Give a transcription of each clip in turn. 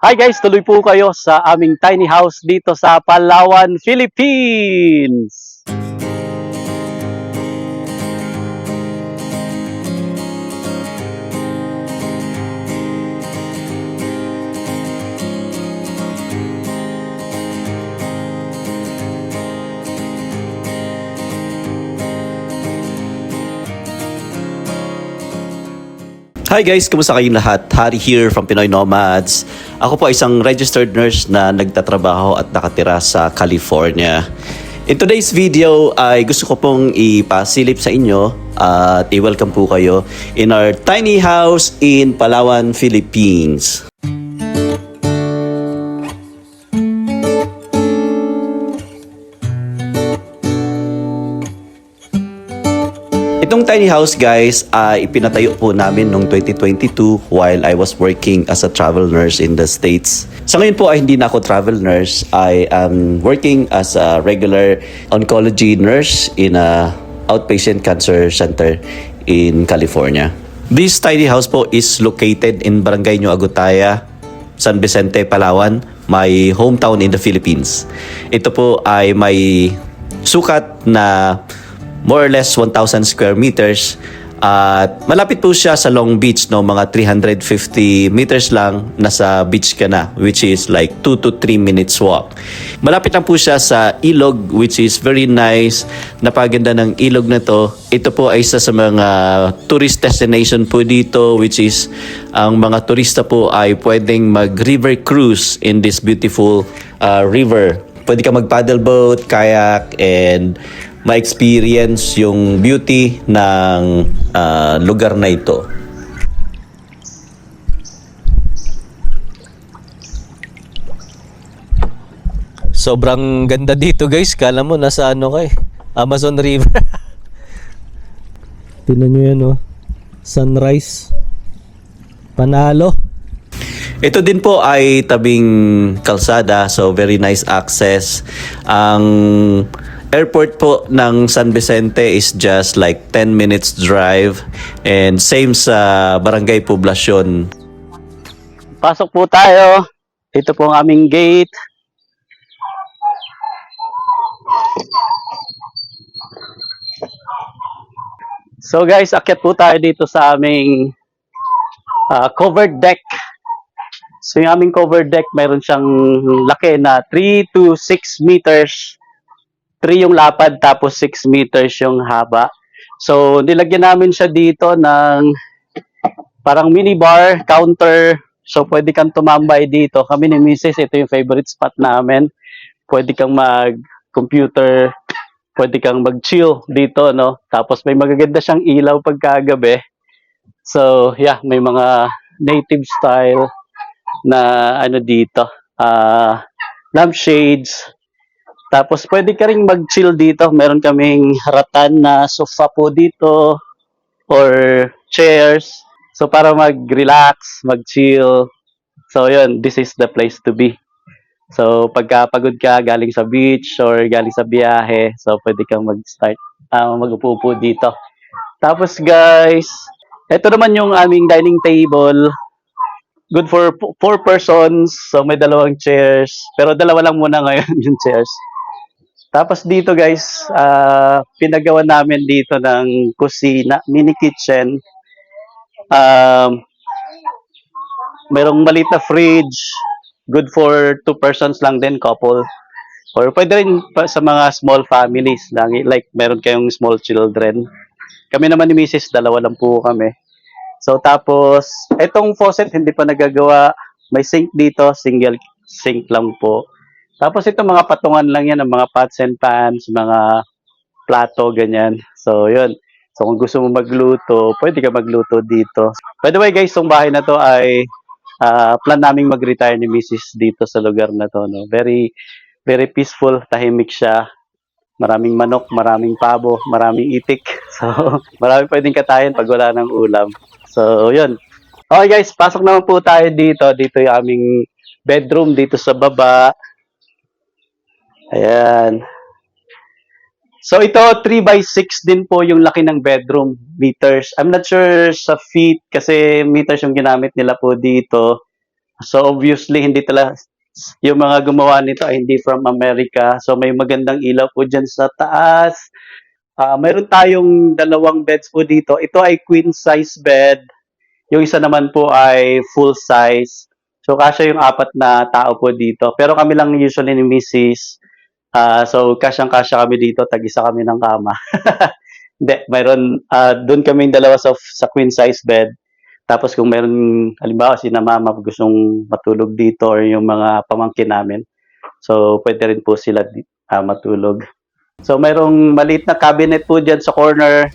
Hi guys, tuloy po kayo sa aming tiny house dito sa Palawan, Philippines. Hi guys, kumusta kayong lahat? Harry here from Pinoy Nomads. Ako po ay isang registered nurse na nagtatrabaho at nakatira sa California. In today's video ay gusto ko pong ipasilip sa inyo at i-welcome po kayo in our tiny house in Palawan, Philippines. Itong tiny house guys ay ipinatayo po namin noong 2022 while I was working as a travel nurse in the States. Sa ngayon po ay hindi na ako travel nurse. I am working as a regular oncology nurse in a outpatient cancer center in California. This tiny house po is located in Barangay New Agutaya, San Vicente, Palawan, my hometown in the Philippines. Ito po ay may sukat na more or less 1,000 square meters at malapit po siya sa Long Beach, no, mga 350 meters lang nasa beach ka na, which is like 2 to 3 minutes walk. Malapit lang po siya sa ilog, which is very nice. Napaganda ng ilog na to. Ito po ay isa sa mga tourist destination po dito, which is ang mga turista po ay pwedeng mag river cruise in this beautiful river. Pwede ka mag paddle boat, kayak, and ma-experience yung beauty ng lugar na ito. Sobrang ganda dito guys. Kala mo nasa ano kay Amazon River. Tingnan nyo yan oh. Sunrise. Panalo. Ito din po ay tabing kalsada, so very nice access. Ang airport po ng San Vicente is just like 10 minutes drive, and same sa Barangay Poblacion. Pasok po tayo. Ito po ang aming gate. So guys, akyat po tayo dito sa aming covered deck. So yung aming covered deck, mayroon siyang laki na 3 to 6 meters. 3 yung lapad tapos 6 meters yung haba. So nilagyan namin siya dito ng parang minibar, counter. So pwede kang tumambay dito. Kami ni Mrs. ito yung favorite spot namin. Pwede kang mag-computer, pwede kang mag-chill dito, no? Tapos may magaganda siyang ilaw pagkagabi. So yeah, may mga native style na ano dito, lampshades. Tapos pwede ka ring mag-chill dito. Meron kaming ratan na sofa po dito or chairs. So para mag-relax, mag-chill. So yun, this is the place to be. So pagka pagod ka galing sa beach or galing sa biyahe, so pwede kang mag-start, mag-upo dito. Tapos guys, ito naman yung aming dining table. Good for 4 persons. So may dalawang chairs. Pero dalawa lang muna ngayon yung chairs. Tapos dito guys, pinagawa namin dito ng kusina, mini kitchen. Merong maliit na fridge. Good for 2 persons lang din, couple. Or pwede rin sa mga small families. Like meron kayong small children. Kami naman ni Mrs. dalawa lang po kami. So tapos, itong faucet hindi pa nagagawa. May sink dito, single sink lang po. Tapos ito mga patungan lang yan ng mga pots and pans, mga plato, ganyan. So yun. So kung gusto mo magluto, pwede ka magluto dito. By the way guys, itong bahay na to ay plan naming mag-retire ni Mrs. dito sa lugar na to. No? Very, very peaceful, tahimik siya. Maraming manok, maraming pabo, maraming itik. So maraming pwedeng katayin pag wala ng ulam. So yun. Okay guys, pasok naman po tayo dito. Dito yung aming bedroom dito sa baba. Ayan. So ito 3x6 din po yung laki ng bedroom meters. I'm not sure sa feet kasi meters yung ginamit nila po dito. So obviously hindi talaga yung mga gumawa nito ay hindi from America. So may magandang ilaw po dyan sa taas. Mayroon tayong dalawang beds po dito. Ito ay queen size bed. Yung isa naman po ay full size. So kasya yung apat na tao po dito. Pero kami lang usually ni Mrs. So kasyang-kasya kami dito. Tag-isa kami ng kama. Hindi, mayroon, doon kami dalawa sa queen size bed. Tapos kung meron, halimbawa si na mama gustong matulog dito or yung mga pamangkin namin, so pwede rin po sila matulog. So mayroong maliit na cabinet po dyan sa corner.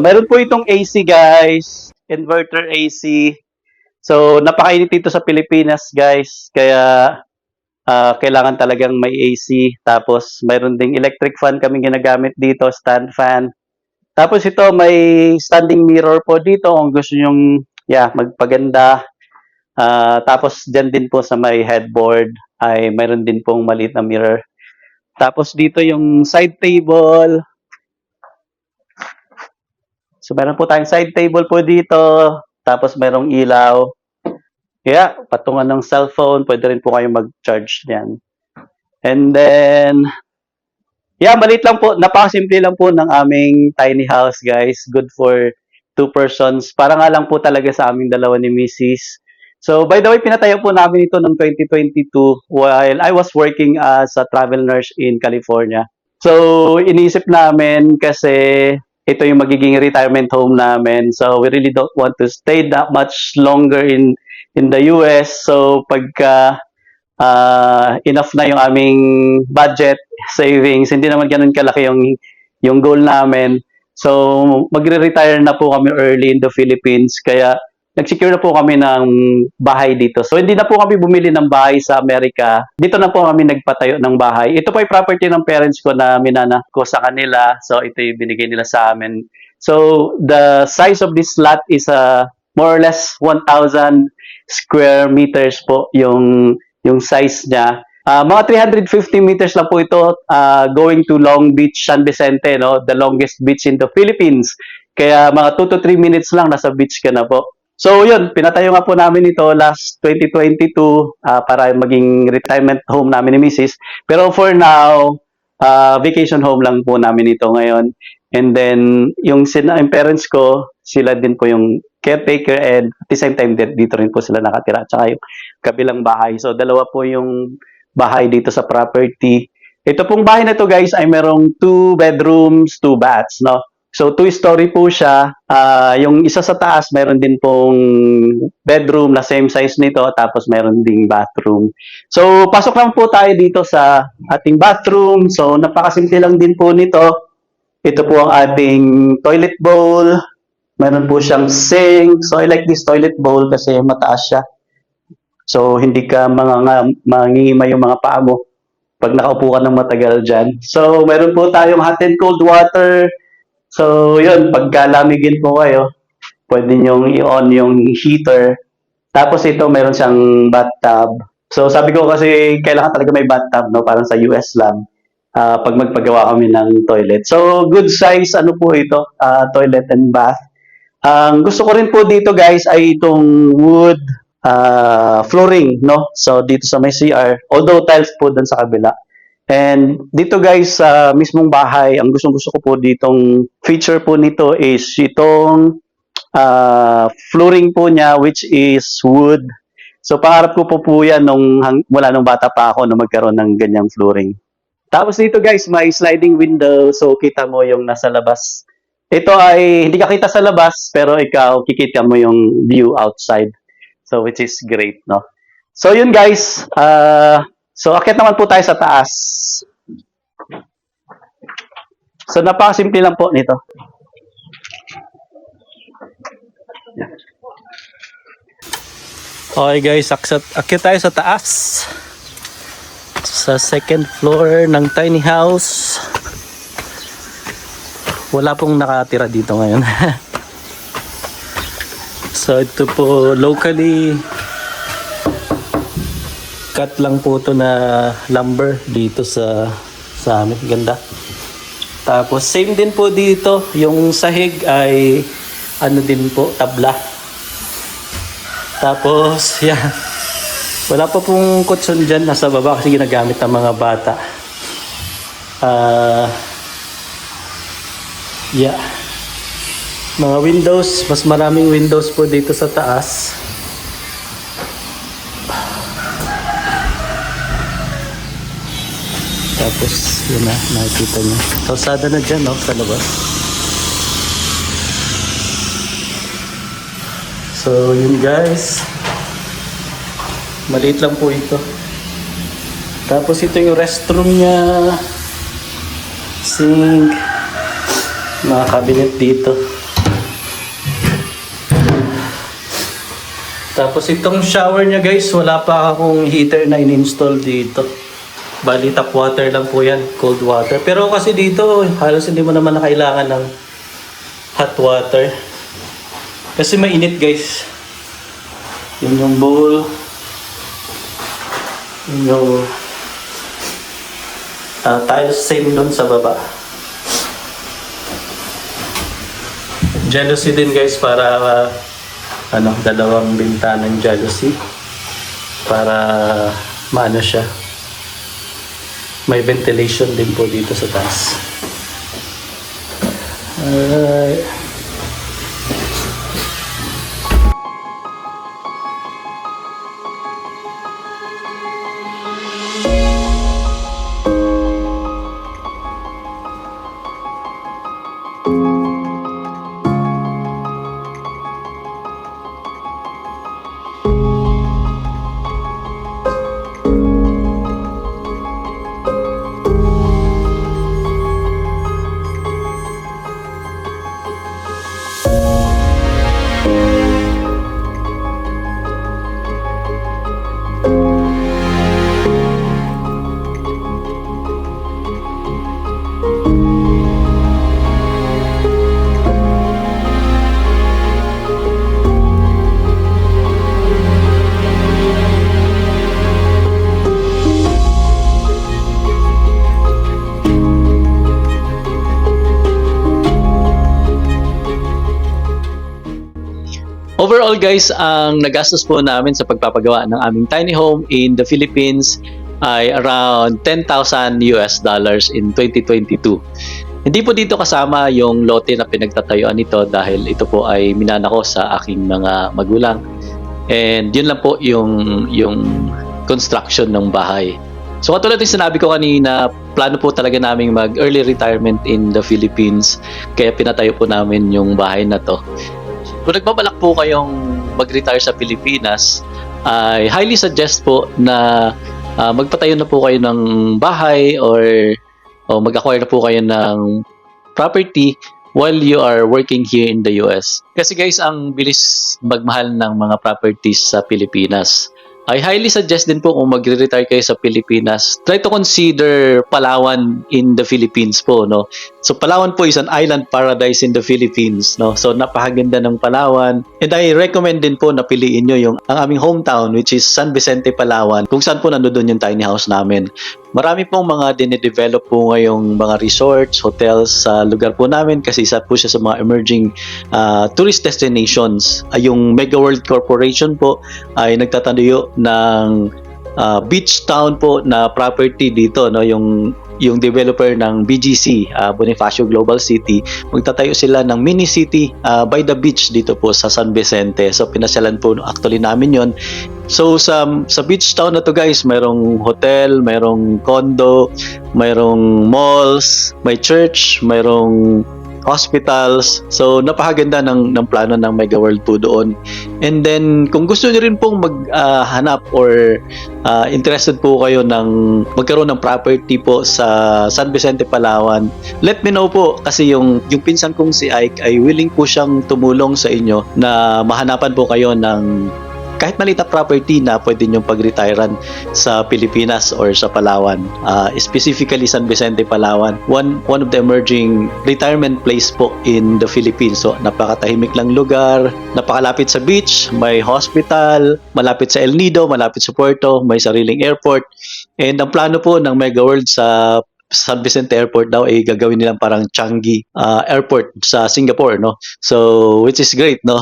Mayroon po itong AC guys, inverter AC. So napakainit dito sa Pilipinas guys, kaya kailangan talagang may AC. Tapos mayroon ding electric fan kaming ginagamit dito, stand fan. Tapos ito may standing mirror po dito kung gusto nyong magpaganda. Tapos dyan din po sa may headboard ay mayroon din pong maliit na mirror. Tapos dito yung side table. So meron po tayong side table po dito. Tapos merong ilaw. Patungan ng cellphone. Pwede rin po kayong mag-charge niyan. And then, maliit lang po. Napakasimple lang po ng aming tiny house, guys. Good for 2 persons. Para nga lang po talaga sa aming dalawa ni Mrs. So, by the way, pinatayo po namin ito noong 2022 while I was working as a travel nurse in California. So, iniisip namin kasi ito yung magiging retirement home namin. So, we really don't want to stay that much longer in the US. So, pagka enough na yung aming budget savings, hindi naman ganun kalaki yung goal namin. So magre-retire na po kami early in the Philippines, kaya nag-secure na po kami ng bahay dito. So hindi na po kami bumili ng bahay sa Amerika, dito na po kami nagpatayo ng bahay. Ito po ay property ng parents ko na minana ko sa kanila, so ito yung binigay nila sa amin. So the size of this lot is more or less 1,000 square meters po yung size niya. Mga 350 meters lang po ito, going to Long Beach, San Vicente, no? The longest beach in the Philippines. Kaya mga 2 to 3 minutes lang, nasa beach ka na po. So yun, pinatayo nga po namin ito last 2022 para maging retirement home namin ni Mrs. Pero for now, vacation home lang po namin ito ngayon. And then, yung parents ko, sila din po yung caretaker, and at the same time, dito rin po sila nakatira. Tsaka yung kabilang bahay. So, dalawa po yung bahay dito sa property. Ito pong bahay na to guys ay merong 2 bedrooms, 2 baths, no? So, 2-story po siya. Yung isa sa taas, meron din pong bedroom na same size nito, tapos meron ding bathroom. So, pasok lang po tayo dito sa ating bathroom. So, napakasimple lang din po nito. Ito po ang ating toilet bowl. Meron po siyang sink. So, I like this toilet bowl kasi mataas siya. So, hindi ka mangingima yung mga paa mo pag nakaupo ka ng matagal dyan. So, meron po tayong hot and cold water. So, yun, pagkalamigin po kayo, pwede nyong i-on yung heater. Tapos ito, meron siyang bathtub. So, sabi ko kasi kailangan talaga may bathtub, no? Parang sa US lang. Pag magpagawa kami ng toilet. So, good size, po ito, toilet and bath. Ang gusto ko rin po dito guys ay itong wood flooring, no? So dito sa may CR, although tiles po dun sa kabila. And dito guys sa mismong bahay, ang gusto ko po ditong feature po nito is itong flooring po niya, which is wood. So pangarap ko po yan mula nung bata pa ako na magkaroon ng ganyang flooring. Tapos dito guys, may sliding window, so kita mo yung nasa labas. Ito ay hindi ka kita sa labas, pero ikaw kikita mo yung view outside. So which is great, no? So yun guys, so akit naman po tayo sa taas. So napakasimple lang po nito. Okay guys, akit tayo sa taas. Sa second floor ng tiny house. Wala pong nakatira dito ngayon. So ito po locally cut lang po to na lumber dito sa amin. Ganda. Tapos same din po dito, yung sahig ay din po, tabla. Tapos Wala pa pong kutson dyan. Nasa baba kasi ginagamit ng mga bata. Yeah. Mga windows. Mas maraming windows po dito sa taas. Tapos, yun na. Nakikita nyo. Kalsada na dyan, no? Sa labas. So, yun guys. Maliit lang po ito. Tapos ito yung restroom niya. Sink. Mga cabinet dito. Tapos itong shower niya guys, wala pa akong heater na in-install dito. Bali tap water lang po yan, cold water. Pero kasi dito, halos hindi mo naman na kailangan ng hot water. Kasi mainit guys. Yun yung bowl. Yun yung tiles same doon sa baba. Jealousy din guys para dalawang bintanang jealousy para maano siya. May ventilation din po dito sa taas. Alright. Overall guys, ang nagastos po namin sa pagpapagawa ng aming tiny home in the Philippines ay around $10,000 in 2022. Hindi po dito kasama yung lote na pinagtatayuan nito dahil ito po ay minana ko sa aking mga magulang. And yun lang po yung construction ng bahay. So katulad ng sinabi ko kanina, plano po talaga namin mag early retirement in the Philippines. Kaya pinatayo po namin yung bahay na to. Kung nagbabalak po kayong mag-retire sa Pilipinas, I highly suggest po na magpatayo na po kayo ng bahay or mag-acquire na po kayo ng property while you are working here in the US. Kasi guys, ang bilis magmahal ng mga properties sa Pilipinas. I highly suggest din po kung magre-retire kayo sa Pilipinas, try to consider Palawan in the Philippines po, no? So Palawan po is an island paradise in the Philippines, no? So napakaganda ng Palawan. And I recommend din po na piliin nyo ang aming hometown, which is San Vicente, Palawan, kung saan po nandoon yung tiny house namin. Marami pong mga dine-develop po ngayong mga resorts, hotels sa lugar po namin kasi isa po siya sa mga emerging tourist destinations. Yung Mega World Corporation po ay nagtatayo ng beach town po na property dito, no? Yung developer ng BGC, Bonifacio Global City, magtatayo sila ng mini city by the beach dito po sa San Vicente. So pinasyalan po actually namin yon. So sa beach town na to guys, mayroong hotel, mayroong condo, mayroong malls, may church, mayroong hospitals. So napakaganda ng plano ng Mega World po doon. And then kung gusto niyo rin pong maghanap or interested po kayo ng magkaroon ng property po sa San Vicente, Palawan, let me know po kasi yung pinsan kong si Ike ay willing po siyang tumulong sa inyo na mahanapan po kayo ng kahit maliit na property na pwede nyo pag-retirean sa Pilipinas or sa Palawan. Specifically San Vicente, Palawan. One of the emerging retirement place po in the Philippines. So napakatahimik lang lugar, napakalapit sa beach, may hospital, malapit sa El Nido, malapit sa Puerto, may sariling airport. And ang plano po ng Mega World sa San Vicente Airport daw ay gagawin nilang parang Changi Airport sa Singapore, no? So which is great, no?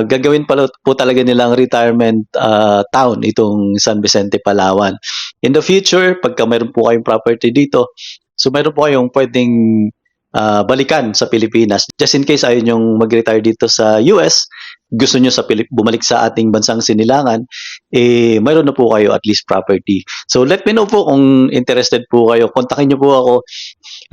gagawin pala po talaga nilang retirement town itong San Vicente, Palawan. In the future, pagka mayroon po kayong property dito, so mayroon po kayong pwedeng balikan sa Pilipinas. Just in case ayaw nyong mag-retire dito sa US, gusto nyo bumalik sa ating bansang sinilangan, mayroon na po kayo at least property. So let me know po kung interested po kayo. Kontakin nyo po ako.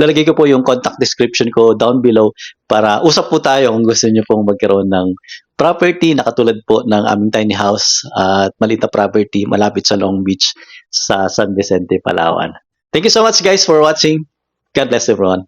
Lalagay ko po yung contact description ko down below para usap po tayo kung gusto nyo pong magkaroon ng property na katulad po ng aming tiny house at maliit na property malapit sa Long Beach sa San Vicente, Palawan. Thank you so much guys for watching. God bless everyone.